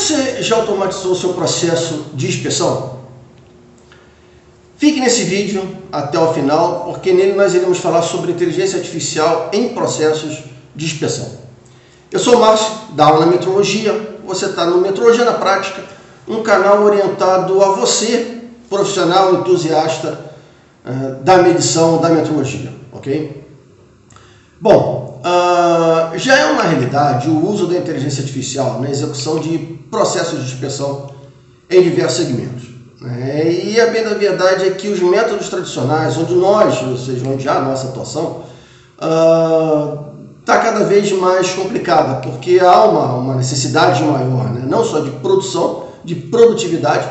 Você já automatizou o seu processo de inspeção? Fique nesse vídeo até o final, porque nele nós iremos falar sobre inteligência artificial em processos de inspeção. Eu sou o Márcio, da aula na Metrologia. Você está no Metrologia na Prática, um canal orientado a você, profissional, entusiasta da medição, da metrologia, ok? Bom, já é uma realidade o uso da inteligência artificial na execução de processos de inspeção em diversos segmentos. E a bem da verdade é que os métodos tradicionais, onde nós, ou seja, onde há a nossa atuação, está cada vez mais complicada, porque há uma necessidade maior, não só de produção, de produtividade,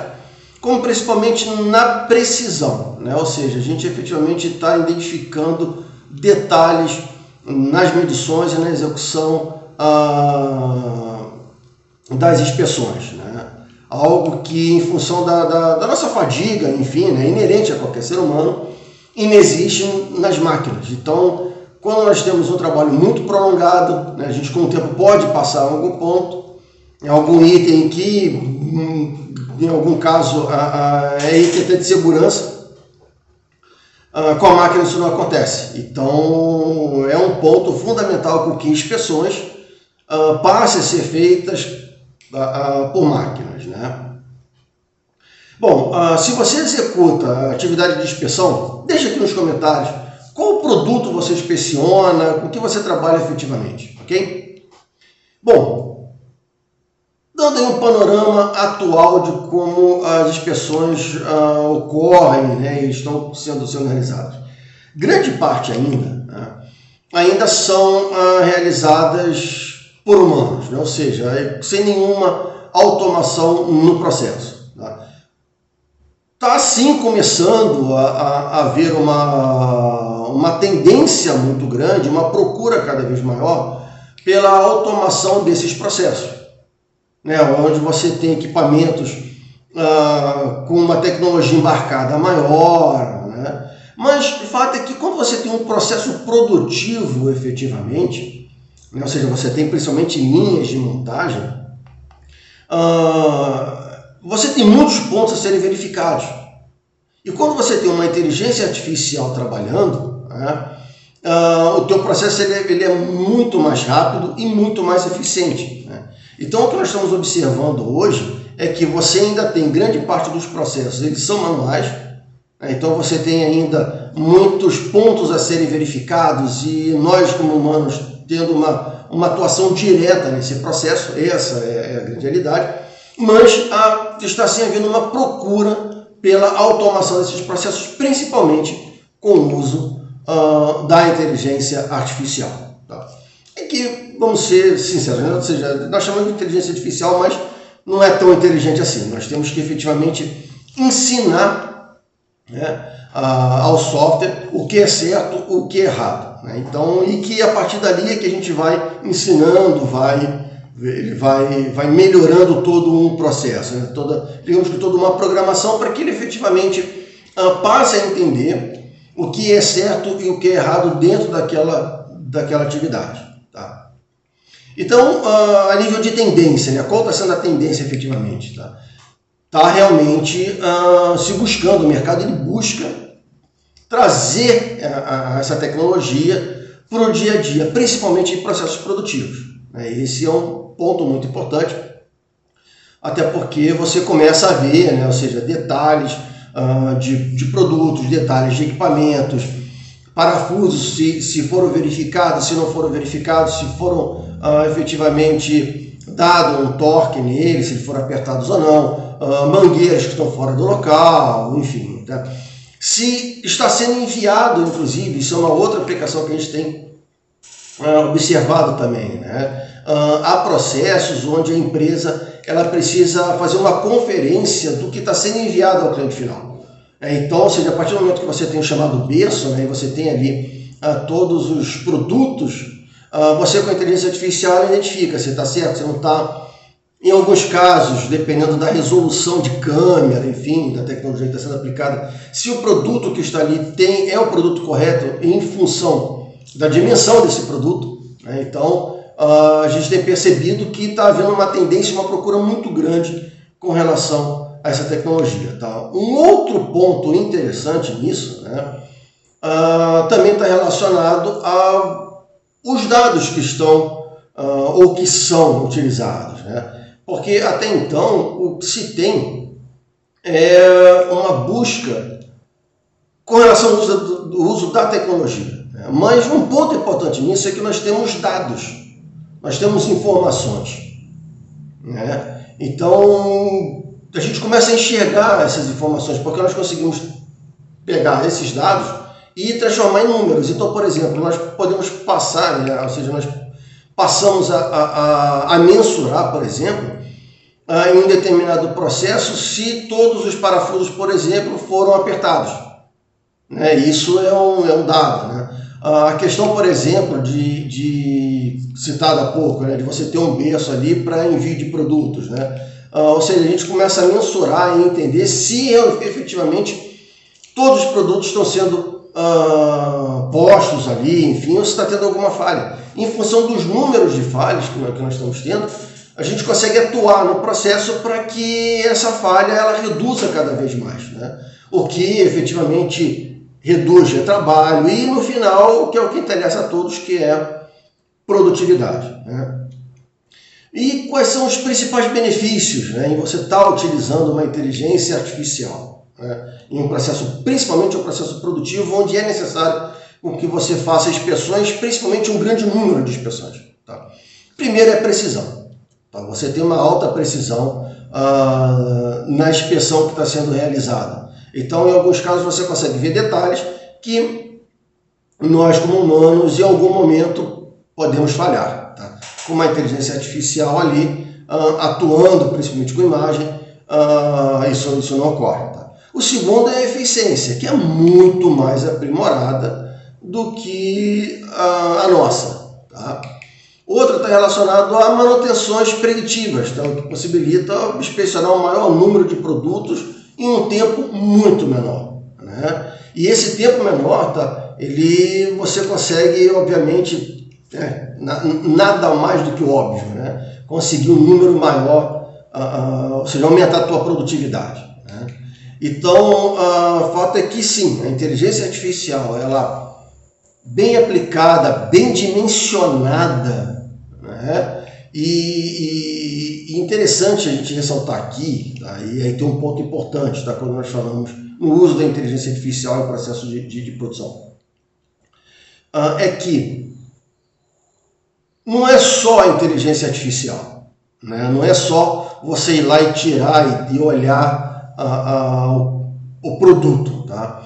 como principalmente na precisão, ou seja, a gente efetivamente está identificando detalhes nas medições e na execução das inspeções. Algo que, em função da nossa fadiga, enfim, inerente a qualquer ser humano, inexiste nas máquinas. Então, quando nós temos um trabalho muito prolongado, a gente com o tempo pode passar a algum ponto, em algum item que, em algum caso, é item até de segurança, com a máquina isso não acontece. Então, é um ponto fundamental com que inspeções passem a ser feitas por máquinas. Bom, se você executa a atividade de inspeção, deixa aqui nos comentários qual produto você inspeciona, com que você trabalha efetivamente, ok? Bom, dando aí um panorama atual de como as inspeções ocorrem e estão sendo realizadas. Grande parte ainda são realizadas por humanos, ou seja, sem nenhuma automação no processo. Está assim começando a haver uma tendência muito grande, uma procura cada vez maior pela automação desses processos, onde você tem equipamentos com uma tecnologia embarcada maior, mas o fato é que quando você tem um processo produtivo efetivamente, ou seja, você tem principalmente linhas de montagem, você tem muitos pontos a serem verificados. E quando você tem uma inteligência artificial trabalhando, o teu processo ele é muito mais rápido e muito mais eficiente. Então, o que nós estamos observando hoje é que você ainda tem grande parte dos processos, eles são manuais, então você tem ainda muitos pontos a serem verificados e nós, como humanos, tendo uma atuação direta nesse processo, essa é a grande realidade, mas está sim havendo uma procura pela automação desses processos, principalmente com o uso da inteligência artificial. É que, vamos ser sinceros, ou seja, nós chamamos de inteligência artificial, mas não é tão inteligente assim. Nós temos que efetivamente ensinar ao software o que é certo, o que é errado. Então, e que a partir dali é que a gente vai ensinando, ele vai melhorando todo um processo, digamos que toda uma programação para que ele efetivamente passe a entender o que é certo e o que é errado dentro daquela atividade. Então, a nível de tendência, qual está sendo a tendência efetivamente? Está realmente se buscando, o mercado ele busca trazer essa tecnologia para o dia a dia, principalmente em processos produtivos. Esse é um ponto muito importante, até porque você começa a ver, ou seja, detalhes de produtos, detalhes de equipamentos, parafusos, se foram verificados, se não foram verificados, se foram efetivamente dado um torque neles, se eles foram apertados ou não, mangueiras que estão fora do local, enfim. Se está sendo enviado, inclusive, isso é uma outra aplicação que a gente tem observado também, há processos onde a empresa ela precisa fazer uma conferência do que está sendo enviado ao cliente final. Então, ou seja, a partir do momento que você tem o chamado berço, você tem ali todos os produtos, você com a inteligência artificial identifica se está certo, se não está. Em alguns casos, dependendo da resolução de câmera, enfim, da tecnologia que está sendo aplicada, se o produto que está ali é o produto correto em função da dimensão desse produto, Então, a gente tem percebido que está havendo uma tendência, uma procura muito grande com relação a essa tecnologia. Tá? Um outro ponto interessante nisso, né, também está relacionado aos dados que estão ou que são utilizados. Né? Porque até então o que se tem é uma busca com relação ao uso da tecnologia. Né? Mas um ponto importante nisso é que nós temos dados, nós temos informações. Né? Então a gente começa a enxergar essas informações, porque nós conseguimos pegar esses dados e transformar em números. Então, por exemplo, nós podemos passar, né? Ou seja, nós passamos a mensurar, por exemplo, em um determinado processo, se todos os parafusos, por exemplo, foram apertados. Né? Isso é um dado. Né? A questão, por exemplo, citada há pouco, né? De você ter um berço ali para envio de produtos. Né? Ou seja, a gente começa a mensurar e entender se efetivamente todos os produtos estão sendo postos ali, enfim, ou se está tendo alguma falha. Em função dos números de falhas que nós estamos tendo, a gente consegue atuar no processo para que essa falha ela reduza cada vez mais. Né? O que efetivamente reduz o trabalho e, no final, que é o que interessa a todos, que é produtividade. Né? E quais são os principais benefícios, né, em você estar utilizando uma inteligência artificial, né, em um processo, principalmente um processo produtivo, onde é necessário que você faça inspeções, principalmente um grande número de inspeções. Tá? Primeiro é precisão. Tá? Você tem uma alta precisão na inspeção que está sendo realizada. Então, em alguns casos, você consegue ver detalhes que nós, como humanos, em algum momento podemos falhar. Tá? Com uma inteligência artificial ali, atuando principalmente com imagem, isso não ocorre. Tá? O segundo é a eficiência, que é muito mais aprimorada do que a nossa. Tá? Outra está relacionado a manutenções preditivas, tá? O que possibilita inspecionar um maior número de produtos em um tempo muito menor. Né? E esse tempo menor, tá? Você consegue, obviamente, nada mais do que óbvio, né? Conseguir um número maior, ou seja, aumentar a tua produtividade. Né? Então, o fato é que sim, a inteligência artificial, ela bem aplicada, bem dimensionada, né? E interessante a gente ressaltar aqui, tá? E aí tem um ponto importante, tá? Quando nós falamos no uso da inteligência artificial em processo de produção, é que não é só a inteligência artificial, né? Não é só você ir lá e tirar e olhar o produto. Tá?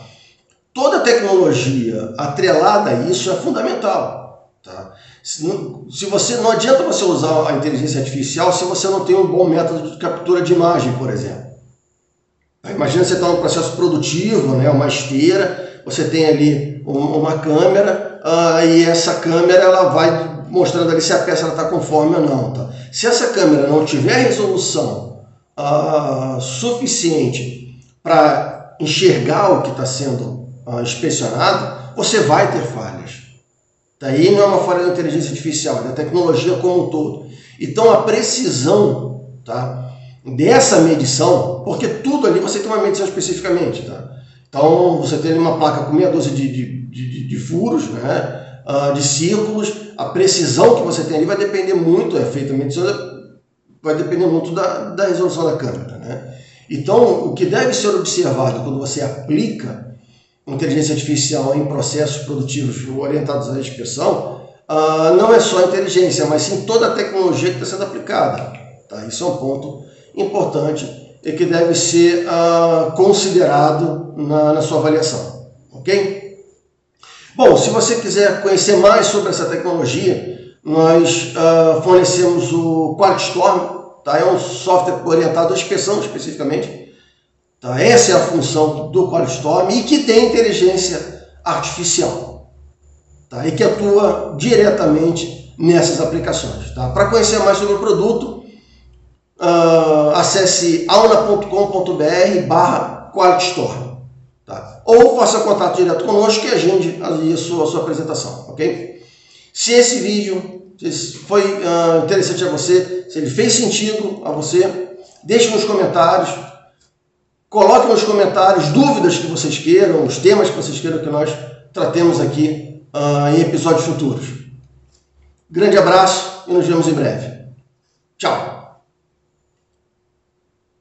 Toda tecnologia atrelada a isso é fundamental. Tá? Não adianta você usar a inteligência artificial se você não tem um bom método de captura de imagem, por exemplo. Imagina você está num processo produtivo, né? Uma esteira, você tem ali uma câmera e essa câmera ela vai mostrando ali se a peça está conforme ou não. Tá? Se essa câmera não tiver resolução suficiente para enxergar o que está sendo inspecionado, você vai ter falhas. Daí não é uma falha da inteligência artificial, é da tecnologia como um todo. Então a precisão, tá, dessa medição, porque tudo ali você tem uma medição especificamente. Tá? Então você tem ali uma placa com meia dúzia de furos, né, de círculos, a precisão que você tem ali vai depender muito, é feita a medição, vai depender muito da resolução da câmera. Né? Então o que deve ser observado quando você aplica inteligência artificial em processos produtivos orientados à inspeção, não é só a inteligência, mas sim toda a tecnologia que está sendo aplicada. Tá? Isso é um ponto importante e que deve ser considerado na sua avaliação. Ok? Bom, se você quiser conhecer mais sobre essa tecnologia, nós fornecemos o QualityStorm, tá? É um software orientado à inspeção especificamente. Tá? Essa é a função do QualityStorm e que tem inteligência artificial, tá? E que atua diretamente nessas aplicações. Tá? Para conhecer mais sobre o produto, acesse auna.com.br/QualityStorm, tá? Ou faça contato direto conosco e agende a sua apresentação. Okay? Se esse vídeo, se foi interessante a você, se ele fez sentido a você. Deixe nos comentários, coloque nos comentários dúvidas que vocês queiram, os temas que vocês queiram que nós tratemos aqui em episódios futuros. Grande abraço e nos vemos em breve. Tchau!